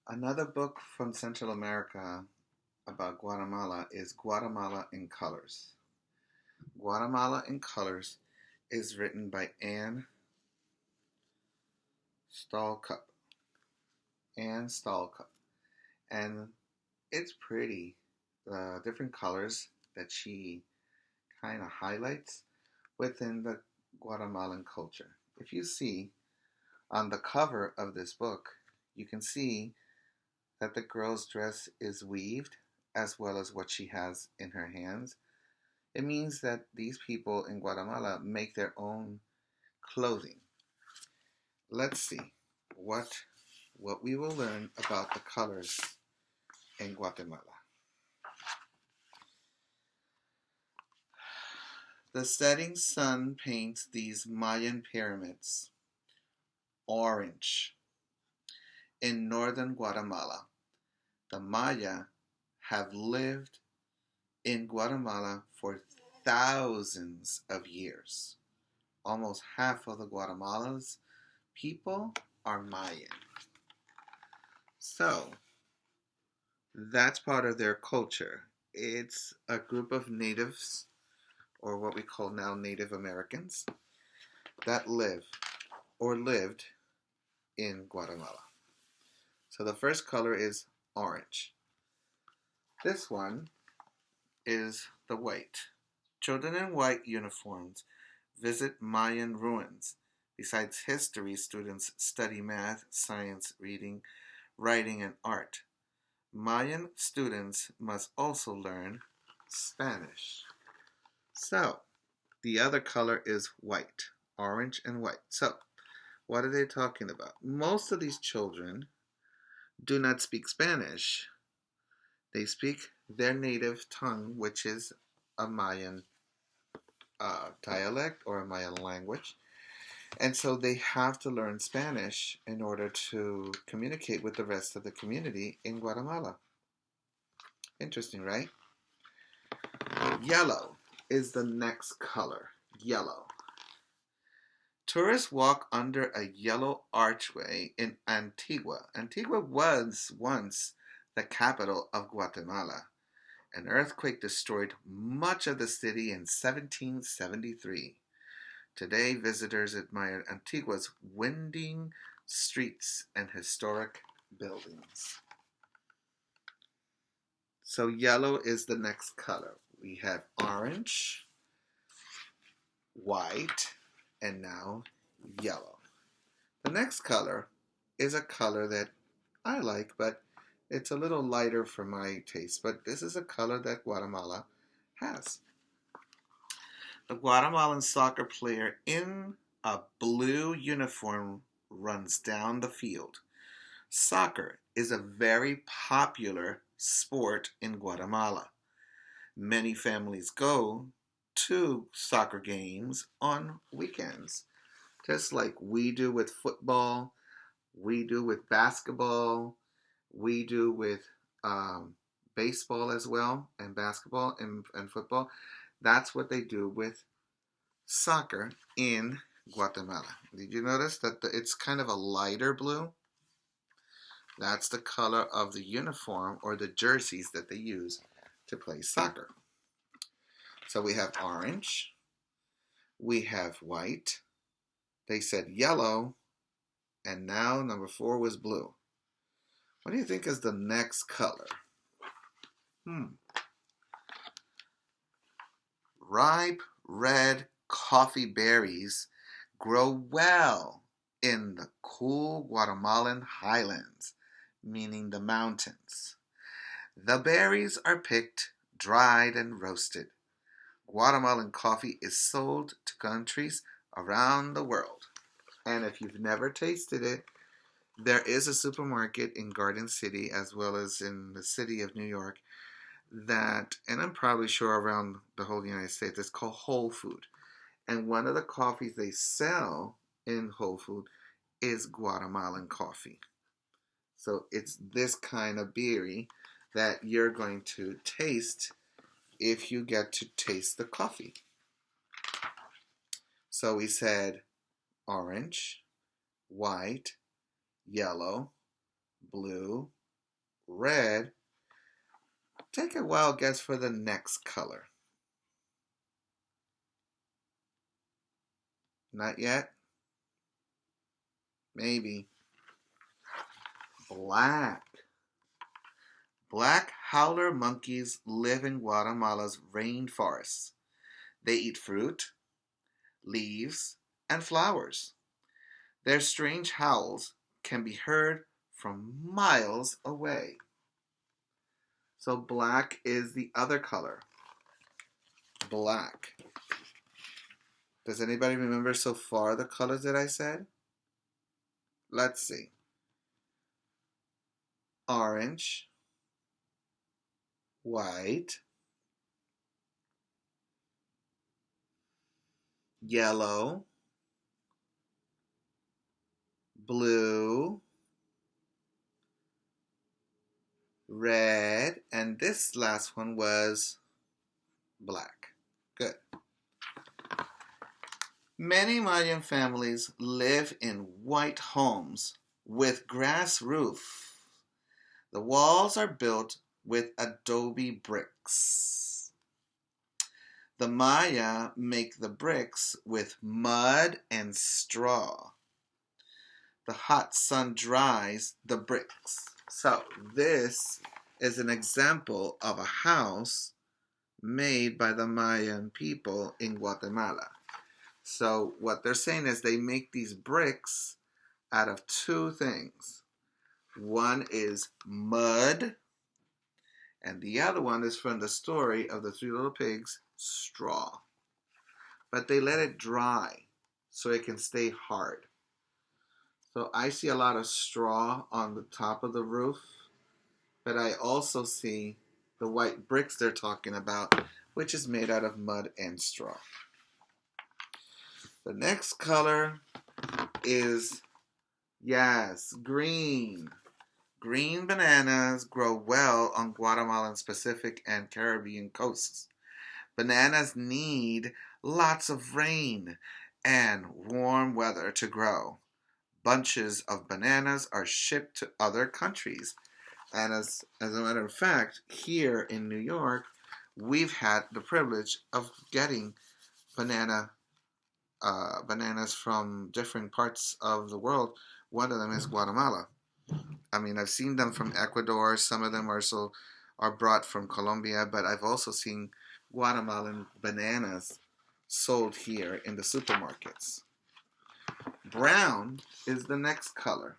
Another book from Central America about Guatemala is Guatemala in Colors. Guatemala in Colors is written by Ann Stalcup. Ann Stalcup. And it's pretty. The different colors that she kind of highlights within the Guatemalan culture. If you see on the cover of this book, you can see that the girl's dress is weaved as well as what she has in her hands. It means that these people in Guatemala make their own clothing. Let's see what we will learn about the colors in Guatemala. The setting sun paints these Mayan pyramids orange. In northern Guatemala, the Maya have lived in Guatemala for thousands of years. Almost half of the Guatemala's people are Mayan. So, that's part of their culture. It's a group of natives, or what we call now Native Americans, that live or lived in Guatemala. So the first color is orange. This one is the white. Children in white uniforms visit Mayan ruins. Besides history, students study math, science, reading, writing, and art. Mayan students must also learn Spanish. So, the other color is white, orange and white. So, what are they talking about? Most of these children do not speak Spanish. They speak their native tongue, which is a Mayan dialect or a Mayan language. And so they have to learn Spanish in order to communicate with the rest of the community in Guatemala. Interesting, right? Yellow is the next color. Yellow. Tourists walk under a yellow archway in Antigua. Antigua was once the capital of Guatemala. An earthquake destroyed much of the city in 1773. Today, visitors admire Antigua's winding streets and historic buildings. So yellow is the next color. We have orange, white, and now yellow. The next color is a color that I like, but it's a little lighter for my taste. But this is a color that Guatemala has. The Guatemalan soccer player in a blue uniform runs down the field. Soccer is a very popular sport in Guatemala. Many families go to soccer games on weekends, just like we do with football, we do with basketball, we do with baseball as well, and basketball and football. That's what they do with soccer in Guatemala. Did you notice that it's kind of a lighter blue? That's the color of the uniform or the jerseys that they use to play soccer. So we have orange, we have white, they said yellow, and now number 4 was blue. What do you think is the next color? Ripe red coffee berries grow well in the cool Guatemalan highlands, meaning the mountains. The berries are picked, dried, and roasted. Guatemalan coffee is sold to countries around the world. And if you've never tasted it, there is a supermarket in Garden City as well as in the city of New York that, and I'm probably sure around the whole United States, it's called Whole Food. And one of the coffees they sell in Whole Food is Guatemalan coffee. So it's this kind of berry that you're going to taste if you get to taste the coffee. So we said orange, white, yellow, blue, red. Take a wild guess for the next color. Not yet? Maybe. Black. Black howler monkeys live in Guatemala's rainforests. They eat fruit, leaves, and flowers. Their strange howls can be heard from miles away. So black is the other color. Black. Does anybody remember so far the colors that I said? Let's see. Orange, white, yellow, blue, red, and this last one was black. Good. Many Mayan families live in white homes with grass roofs. The walls are built with adobe bricks. The Maya make the bricks with mud and straw. The hot sun dries the bricks. So this is an example of a house made by the Mayan people in Guatemala. So what they're saying is they make these bricks out of two things. One is mud, and the other one is from the story of the Three Little Pigs, straw. But they let it dry so it can stay hard. So I see a lot of straw on the top of the roof, but I also see the white bricks they're talking about, which is made out of mud and straw. The next color is, yes, green. Green bananas grow well on Guatemalan Pacific and Caribbean coasts. Bananas need lots of rain and warm weather to grow. Bunches of bananas are shipped to other countries. And as a matter of fact, here in New York, we've had the privilege of getting bananas from different parts of the world. One of them is Guatemala. I mean, I've seen them from Ecuador. Some of them are brought from Colombia, but I've also seen Guatemalan bananas sold here in the supermarkets. Brown is the next color.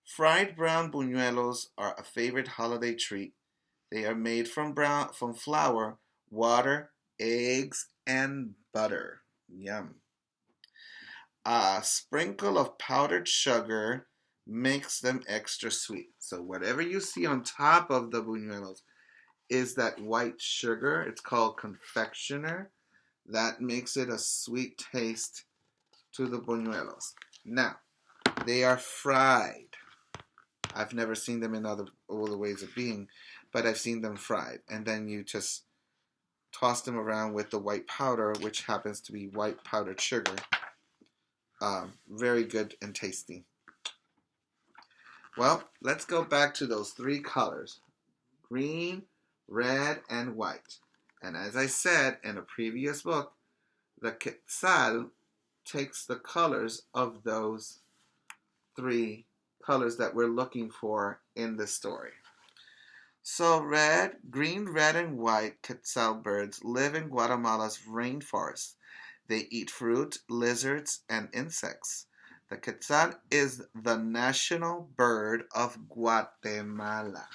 Fried brown buñuelos are a favorite holiday treat. They are made from flour, water, eggs, and butter. Yum. A sprinkle of powdered sugar makes them extra sweet. So whatever you see on top of the buñuelos is that white sugar. It's called confectioner. That makes it a sweet taste to the buñuelos. Now, they are fried. I've never seen them in other ways of being, but I've seen them fried. And then you just toss them around with the white powder, which happens to be white powdered sugar. Very good and tasty. Well, let's go back to those three colors. Green, red, and white. And as I said in a previous book, the Quetzal takes the colors of those three colors that we're looking for in the story. So green, red, and white Quetzal birds live in Guatemala's rainforest. They eat fruit, lizards, and insects. The Quetzal is the national bird of Guatemala.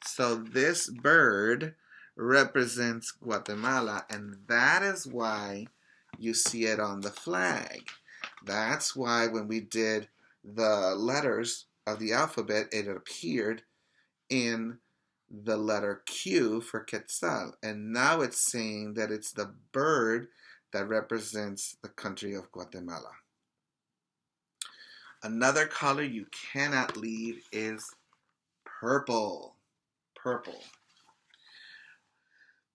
So this bird represents Guatemala, and that is why you see it on the flag. That's why when we did the letters of the alphabet, it appeared in the letter Q for Quetzal. And now it's saying that it's the bird that represents the country of Guatemala. Another color you cannot leave is purple. Purple.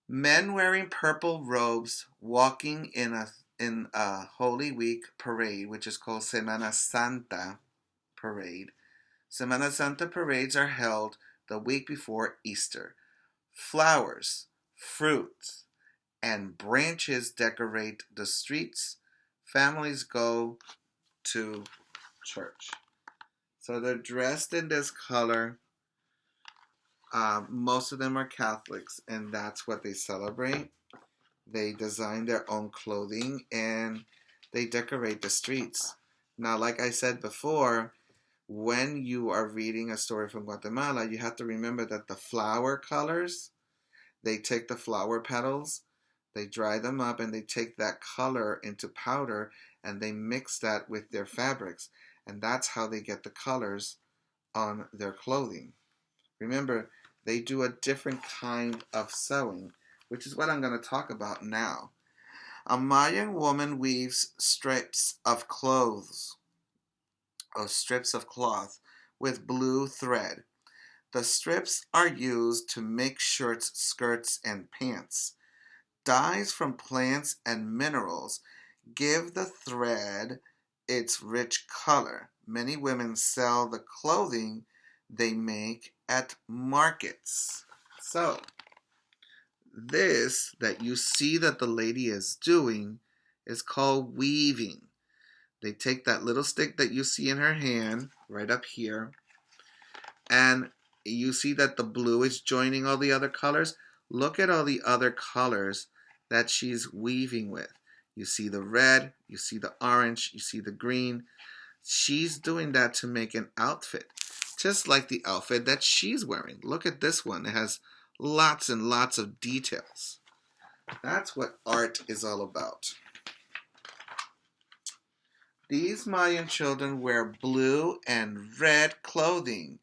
Men wearing purple robes walking in a Holy Week parade, which is called Semana Santa parade. Semana Santa parades are held the week before Easter. Flowers, fruits, and branches decorate the streets. Families go to church. So they're dressed in this color. Most of them are Catholics, and that's what they celebrate. They design their own clothing and they decorate the streets. Now, like I said before, when you are reading a story from Guatemala, you have to remember that the flower colors, they take the flower petals, they dry them up, and they take that color into powder and they mix that with their fabrics. And that's how they get the colors on their clothing. Remember, they do a different kind of sewing, which is what I'm going to talk about now. A Mayan woman weaves strips of clothes or strips of cloth with blue thread. The strips are used to make shirts, skirts, and pants. Dyes from plants and minerals give the thread its rich color. Many women sell the clothing they make at markets. So, this that you see that the lady is doing is called weaving. They take that little stick that you see in her hand, right up here, and you see that the blue is joining all the other colors. Look at all the other colors that she's weaving with. You see the red, you see the orange, you see the green. She's doing that to make an outfit, just like the outfit that she's wearing. Look at this one. It has lots and lots of details. That's what art is all about. These Mayan children wear blue and red clothing.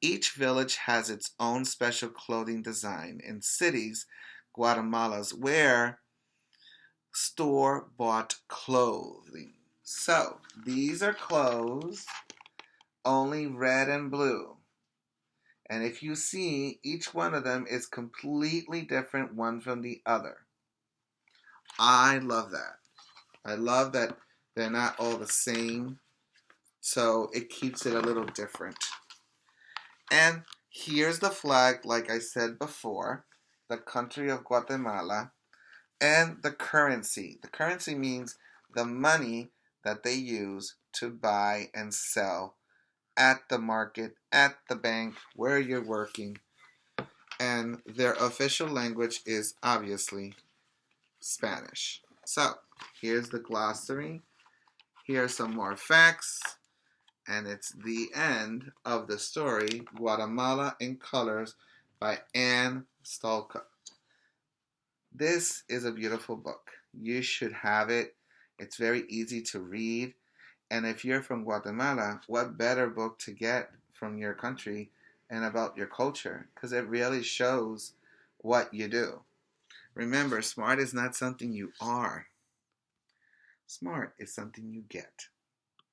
Each village has its own special clothing design. In cities, Guatemala's wear store-bought clothing. So, these are clothes, only red and blue. And if you see, each one of them is completely different one from the other. I love that. I love that they're not all the same. So it keeps it a little different. And here's the flag, like I said before, the country of Guatemala, and the currency. The currency means the money that they use to buy and sell at the market, at the bank, where you're working. And their official language is obviously Spanish. So, here's the glossary. Here are some more facts. And it's the end of the story, Guatemala in Colors by Ann Stalcup. This is a beautiful book. You should have it. It's very easy to read. And if you're from Guatemala, what better book to get from your country and about your culture? Because it really shows what you do. Remember, smart is not something you are. Smart is something you get.